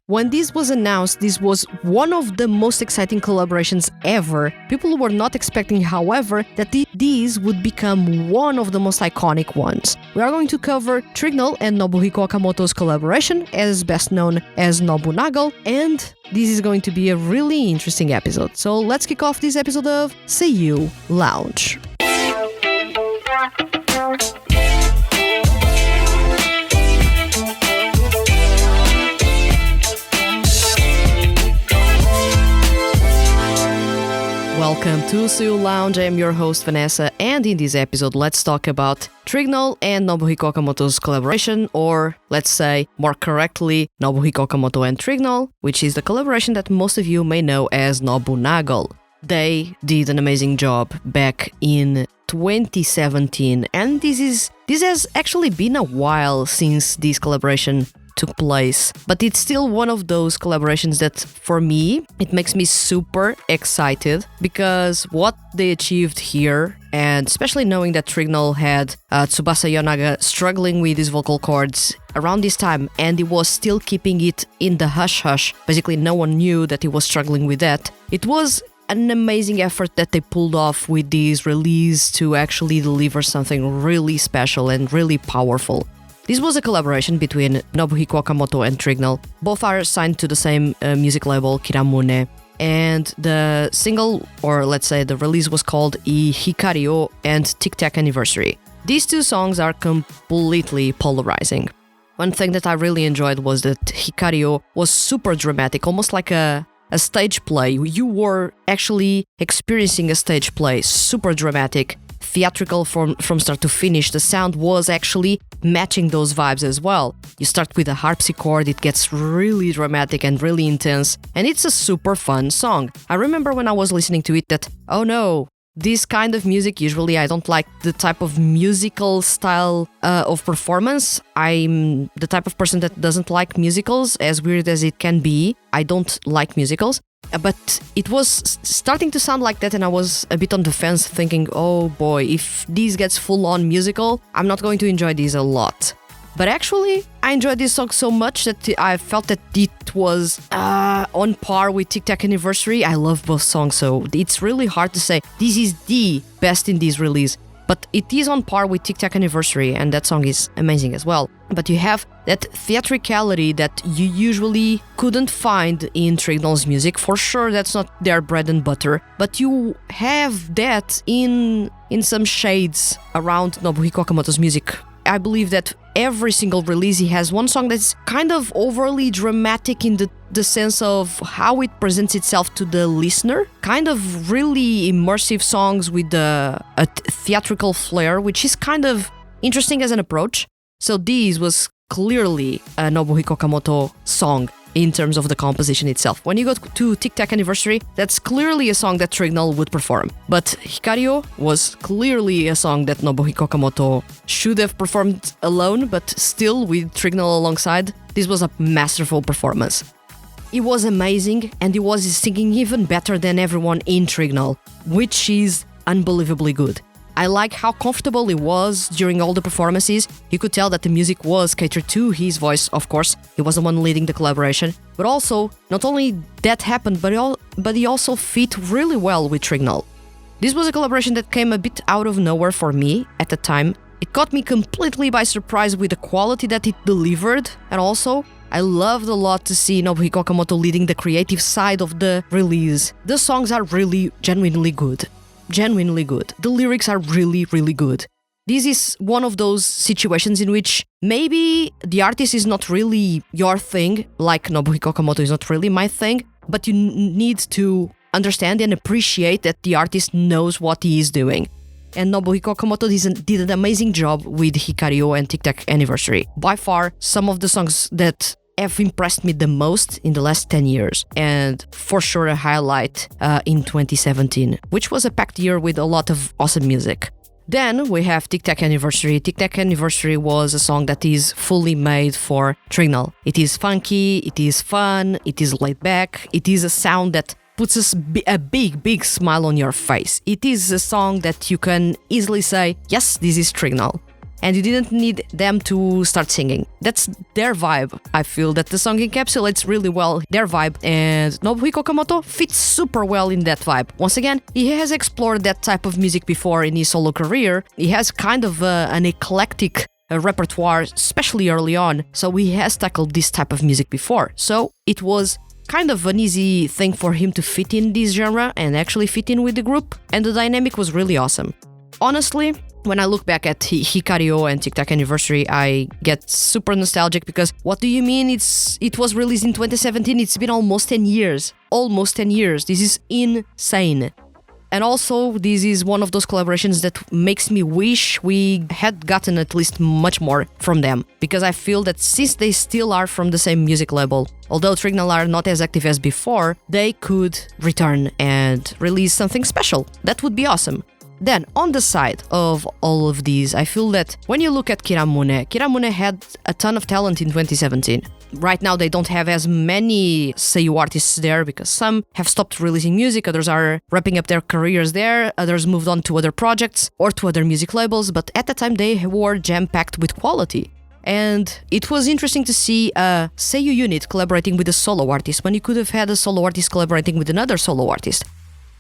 When this was announced, this was one of the most exciting collaborations ever. People were not expecting, however, that these would become one of the most iconic ones. We are going to cover Trignal and Nobuhiko Okamoto's collaboration, as best known as Nobunagal, and this is going to be a really interesting episode. So let's kick off this episode of SEIYUU Lounge. Welcome to SEIYUU Lounge. I am your host Vanessa, and in this episode let's talk about Trignal and Nobuhiko Okamoto's collaboration, or let's say more correctly, Nobuhiko Okamoto and Trignal, which is the collaboration that most of you may know as Nobunagal. They did an amazing job back in 2017, and this has actually been a while since this collaboration took place, but it's still one of those collaborations that, for me, it makes me super excited because what they achieved here, and especially knowing that Trignal had Tsubasa Yonaga struggling with his vocal cords around this time, and he was still keeping it in the hush-hush. Basically, no one knew that he was struggling with that. It was an amazing effort that they pulled off with this release to actually deliver something really special and really powerful. This was a collaboration between Nobuhiko Okamoto and Trignal. Both are signed to the same music label, Kiramune, and the single, or let's say the release, was called Hikario and Tic Tac Anniversary. These two songs are completely polarizing. One thing that I really enjoyed was that Hikario was super dramatic, almost like a stage play. You were actually experiencing a stage play, super dramatic, theatrical from start to finish. The sound was actually matching those vibes as well. You start with a harpsichord, it gets really dramatic and really intense, and it's a super fun song. I remember when I was listening to it that, oh no, this kind of music, usually I don't like the type of musical style of performance. I'm the type of person that doesn't like musicals, as weird as it can be. I don't like musicals. But it was starting to sound like that, and I was a bit on the fence thinking, oh boy, if this gets full-on musical, I'm not going to enjoy this a lot. But actually, I enjoyed this song so much that I felt that it was on par with Tic Tac Anniversary. I love both songs, so it's really hard to say this is the best in this release. But it is on par with Tic Tac Anniversary, and that song is amazing as well. But you have that theatricality that you usually couldn't find in Trignal's music. For sure, that's not their bread and butter, but you have that in some shades around Nobuhiko Okamoto's music. I believe that every single release he has one song that's kind of overly dramatic in the sense of how it presents itself to the listener. Kind of really immersive songs with a theatrical flair, which is kind of interesting as an approach. So this was clearly a Nobuhiko Okamoto song in terms of the composition itself. When you go to Tic Tac Anniversary, that's clearly a song that Trignal would perform. But Hikario was clearly a song that Nobuhiko Okamoto should have performed alone, but still with Trignal alongside. This was a masterful performance. It was amazing, and he was singing even better than everyone in Trignal, which is unbelievably good. I like how comfortable he was during all the performances. You could tell that the music was catered to his voice, of course. He was the one leading the collaboration. But also, not only that happened, but he also fit really well with Trignal. This was a collaboration that came a bit out of nowhere for me at the time. It caught me completely by surprise with the quality that it delivered, and also, I loved a lot to see Nobuhiko Okamoto leading the creative side of the release. The songs are really genuinely good. Genuinely good. The lyrics are really, really good. This is one of those situations in which maybe the artist is not really your thing, like Nobuhiko Okamoto is not really my thing, but you need to understand and appreciate that the artist knows what he is doing. And Nobuhiko Okamoto did an amazing job with Hikario and Tic Tac Anniversary. By far, some of the songs that have impressed me the most in the last 10 years, and for sure a highlight in 2017, which was a packed year with a lot of awesome music. Then we have Tic Tac Anniversary. Tic Tac Anniversary was a song that is fully made for Trignal. It is funky, it is fun, it is laid back, it is a sound that puts a big smile on your face. It is a song that you can easily say, yes, this is Trignal. and you didn't need them to start singing. That's their vibe. I feel that the song encapsulates really well their vibe, and Nobuhiko Okamoto fits super well in that vibe. Once again, he has explored that type of music before in his solo career. He has kind of an eclectic repertoire, especially early on, so he has tackled this type of music before. So it was kind of an easy thing for him to fit in this genre and actually fit in with the group, and the dynamic was really awesome. Honestly, when I look back at Hikario and Tic Tac Anniversary, I get super nostalgic because what do you mean it was released in 2017? It's been almost 10 years. Almost 10 years. This is insane. And also, this is one of those collaborations that makes me wish we had gotten at least much more from them. Because I feel that since they still are from the same music label, although Trignal are not as active as before, they could return and release something special. That would be awesome. Then, on the side of all of these, I feel that when you look at Kiramune had a ton of talent in 2017. Right now, they don't have as many SEIYUU artists there because some have stopped releasing music, others are wrapping up their careers there, others moved on to other projects or to other music labels, but at the time they were jam-packed with quality. And it was interesting to see a SEIYUU unit collaborating with a solo artist when you could have had a solo artist collaborating with another solo artist,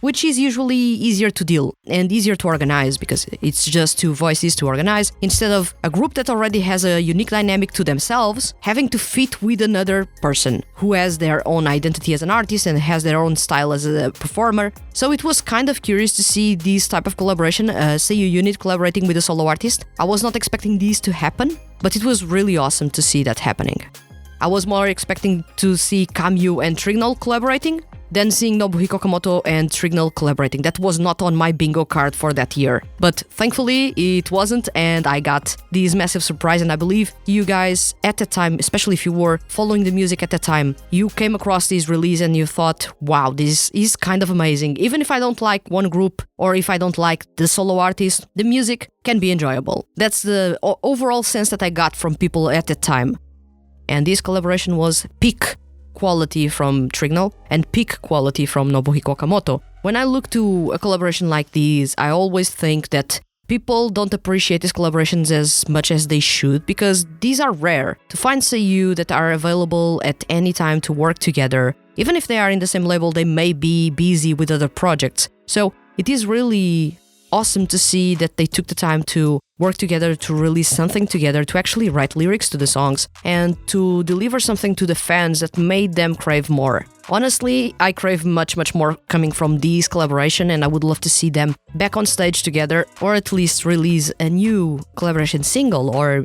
which is usually easier to deal and easier to organize because it's just two voices to organize, instead of a group that already has a unique dynamic to themselves having to fit with another person who has their own identity as an artist and has their own style as a performer. So it was kind of curious to see this type of collaboration, a SEIYUU unit collaborating with a solo artist. I was not expecting this to happen, but it was really awesome to see that happening. I was more expecting to see SEIYUU and Trignal collaborating than seeing Nobuhiko Okamoto and Trignal collaborating. That was not on my bingo card for that year. But thankfully, it wasn't, and I got this massive surprise, and I believe you guys at the time, especially if you were following the music at the time, you came across this release and you thought, wow, this is kind of amazing. Even if I don't like one group, or if I don't like the solo artist, the music can be enjoyable. That's the overall sense that I got from people at the time. And this collaboration was peak quality from Trignal and peak quality from Nobuhiko Okamoto. When I look to a collaboration like these, I always think that people don't appreciate these collaborations as much as they should because these are rare. To find SEIYUU that are available at any time to work together, even if they are in the same label, they may be busy with other projects. So it is really awesome to see that they took the time to work together, to release something together, to actually write lyrics to the songs, and to deliver something to the fans that made them crave more. Honestly, I crave much more coming from these collaboration, and I would love to see them back on stage together, or at least release a new collaboration single or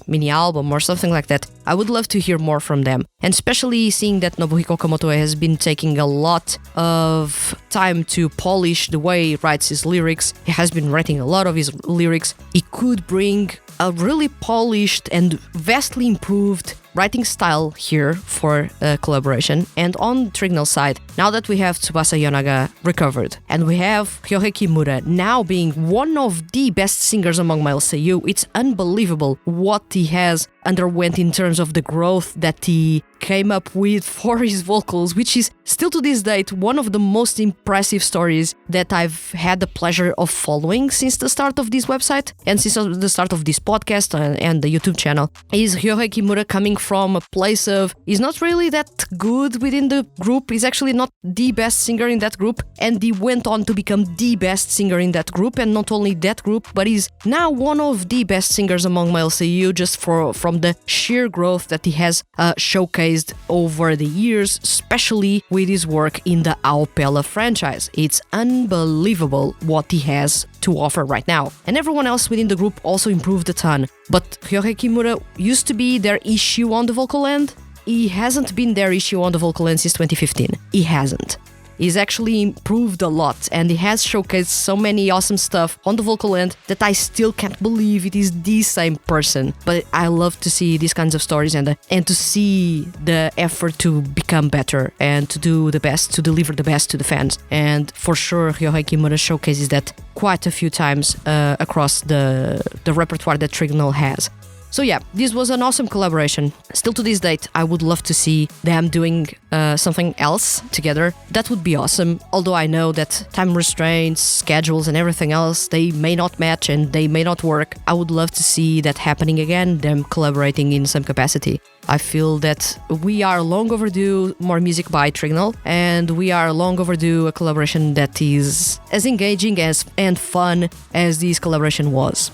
mini album or something like that. I would love to hear more from them, and especially seeing that Nobuhiko Okamoto has been taking a lot of time to polish the way he writes his lyrics. He has been writing a lot of his lyrics. He could bring a really polished and vastly improved writing style here for a collaboration. And on Trignal's side, now that we have Tsubasa Yonaga recovered and we have Ryohei Kimura now being one of the best singers among male SEIYUU, it's unbelievable what he has underwent in terms of the growth that he came up with for his vocals, which is still to this date one of the most impressive stories that I've had the pleasure of following since the start of this website and since the start of this podcast and the YouTube channel. Is Ryohei Kimura coming from a place of he's not really that good within the group, he's actually not the best singer in that group, and he went on to become the best singer in that group, and not only that group, but he's now one of the best singers among male SEIYUU just from the sheer growth that he has showcased over the years, especially with his work in the Aopella franchise. It's unbelievable what he has to offer right now. And everyone else within the group also improved a ton. But Ryohei Kimura used to be their issue on the vocal end. He hasn't been their issue on the vocal end since 2015. He hasn't. He's actually improved a lot, and he has showcased so many awesome stuff on the vocal end that I still can't believe it is the same person. But I love to see these kinds of stories and to see the effort to become better and to do the best, to deliver the best to the fans. And for sure, Ryohei Kimura showcases that quite a few times across the repertoire that Trignal has. So yeah, this was an awesome collaboration. Still to this date, I would love to see them doing something else together. That would be awesome. Although I know that time restraints, schedules and everything else, they may not match and they may not work. I would love to see that happening again, them collaborating in some capacity. I feel that we are long overdue more music by Trignal, and we are long overdue a collaboration that is as engaging and fun as this collaboration was.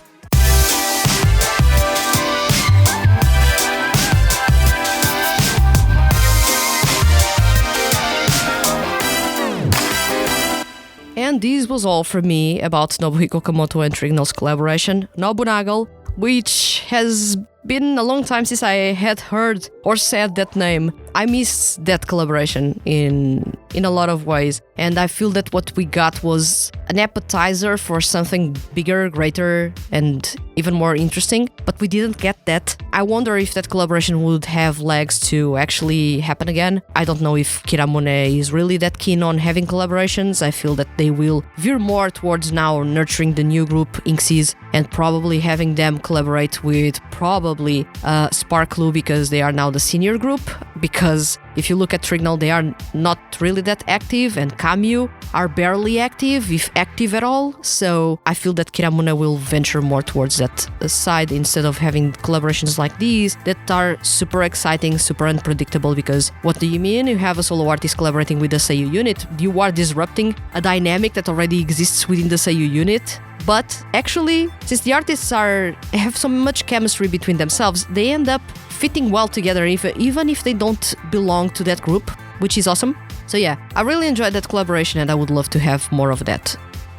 And this was all from me about Nobuhiko Okamoto and Trignal's collaboration, Nobunagal, which has been a long time since I had heard or said that name. I miss that collaboration in a lot of ways, and I feel that what we got was an appetizer for something bigger, greater, and even more interesting, but we didn't get that. I wonder if that collaboration would have legs to actually happen again. I don't know if Kiramune is really that keen on having collaborations. I feel that they will veer more towards now nurturing the new group, Inxies, and probably having them collaborate with probably Sparklu, because they are now the senior group. Because if you look at Trignal, they are not really that active, and Kamyu are barely active, if active at all. So I feel that Kiramune will venture more towards that side instead of having collaborations like these that are super exciting, super unpredictable. Because what do you mean? You have a solo artist collaborating with the SEIYUU unit. You are disrupting a dynamic that already exists within the SEIYUU unit. But actually, since the artists have so much chemistry between themselves, they end up fitting well together, even if they don't belong to that group, which is awesome. So yeah, I really enjoyed that collaboration, and I would love to have more of that.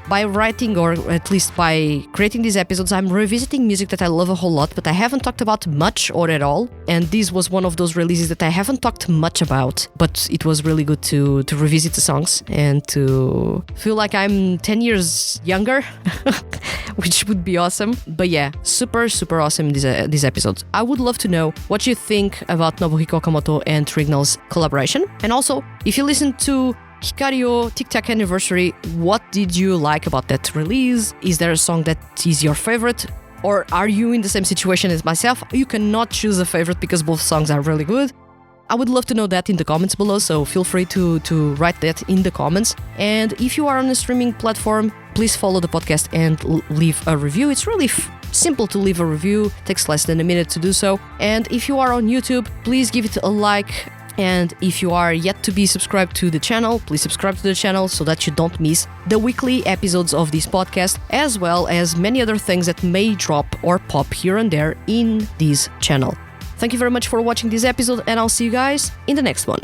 By writing, or at least by creating these episodes, I'm revisiting music that I love a whole lot, but I haven't talked about much or at all. And this was one of those releases that I haven't talked much about, but it was really good to revisit the songs and to feel like I'm 10 years younger, which would be awesome. But yeah, super, super awesome these episodes. I would love to know what you think about Nobuhiko Okamoto and Trignal's collaboration. And also, if you listen to Hikario Tic Tac Anniversary, what did you like about that release? Is there a song that is your favorite? Or are you in the same situation as myself? You cannot choose a favorite because both songs are really good. I would love to know that in the comments below, so feel free to write that in the comments. And if you are on a streaming platform, please follow the podcast and leave a review. It's really simple to leave a review. It takes less than a minute to do so. And if you are on YouTube, please give it a like. And if you are yet to be subscribed to the channel, please subscribe to the channel so that you don't miss the weekly episodes of this podcast, as well as many other things that may drop or pop here and there in this channel. Thank you very much for watching this episode, and I'll see you guys in the next one.